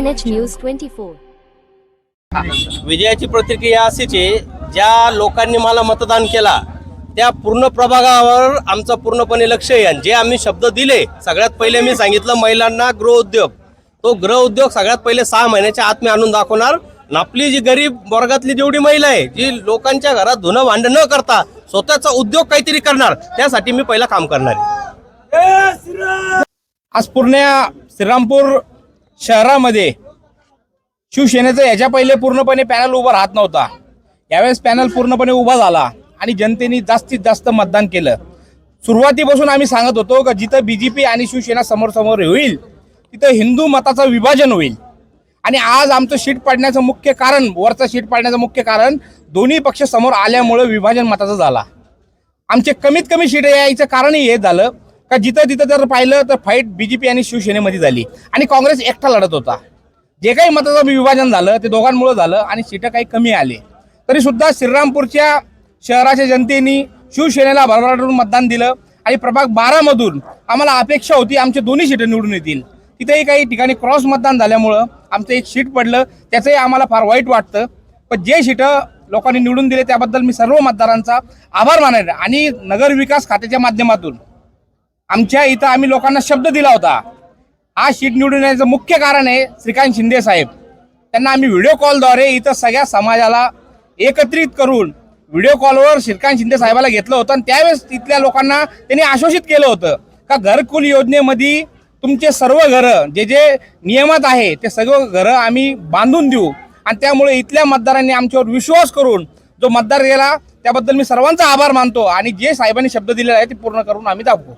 NH News 24. विजयाची प्रतिक्रिया अशीच आहे, ज्या लोकांनी मला मतदान केला त्या पूर्ण प्रभागावर आमचं पूर्णपणे लक्ष आहे। जे आम्ही शब्द दिले, सगळ्यात पहिले मी सांगितलं महिलांना गृहउद्योग, तो गृहउद्योग सगळ्यात पहिले 6 महिन्याच्या आत मी आणून दाखवणार। आपली जी गरीब वर्गातली जेवढी महिला आहे, जी लोकांच्या घरात धुणं भांड न करता स्वतःचा उद्योग काहीतरी करणार, त्यासाठी मी पहिला काम करणार आहे। आज पूर्ण श्रीरामपूर शहरामध्ये शिवसेनेचं याच्या पहिले पूर्णपणे पॅनल उभा राहत नव्हता। यावेळेस पॅनल पूर्णपणे उभा झाला आणि जनतेने जास्तीत जास्त मतदान केलं। सुरुवातीपासून आम्ही सांगत होतो की जिथं बीजेपी आणि शिवसेना समोर समोर होईल तिथं हिंदू मताचं विभाजन होईल। आणि आज आमचं शीट पडण्याचं मुख्य कारण, वरचं शीट पडण्याचं मुख्य कारण दोन्ही पक्ष समोर आल्यामुळे विभाजन मताचं झाला। आमचे कमीत कमी शीट यायचं कारणही हे झालं का जिथं तिथं जर पाहिलं तर फाईट बीजेपी आणि शिवसेनेमध्ये झाली आणि काँग्रेस एकटा लढत होता। जे काही मताचं विभाजन झालं ते दोघांमुळे झालं आणि सीटं काही कमी आले, तरी सुद्धा श्रीरामपूरच्या शहराच्या जनतेने शिवसेनेला भरभराटून मतदान दिलं आणि प्रभाग 12 मधून आम्हाला अपेक्षा होती आमचे दोन्ही सीटं निवडून येतील। तिथेही काही ठिकाणी क्रॉस मतदान झाल्यामुळं आमचं एक सीट पडलं, त्याचंही आम्हाला फार वाईट वाटतं। पण जे सीटं लोकांनी निवडून दिले त्याबद्दल मी सर्व मतदारांचा आभार मानेन। आणि नगर विकास खात्याच्या माध्यमातून आमच्या इथं आम्ही लोकांना शब्द दिला होता, हा सीट निवडून येण्याचं मुख्य कारण आहे श्रीकांत शिंदे साहेब। त्यांना आम्ही व्हिडिओ कॉलद्वारे इथं सगळ्या समाजाला एकत्रित करून व्हिडिओ कॉलवर श्रीकांत शिंदे साहेबाला घेतलं होतं आणि त्यावेळेस तिथल्या लोकांना त्यांनी आश्वासित केलं होतं का घरकुल योजनेमध्ये तुमचे सर्व घरं जे जे नियमात आहे ते सर्व घरं आम्ही बांधून देऊ। आणि त्यामुळे इथल्या मतदारांनी आमच्यावर विश्वास करून जो मतदार गेला त्याबद्दल मी सर्वांचा आभार मानतो आणि जे साहेबांनी शब्द दिलेला आहे ते पूर्ण करून आम्ही दाखवू।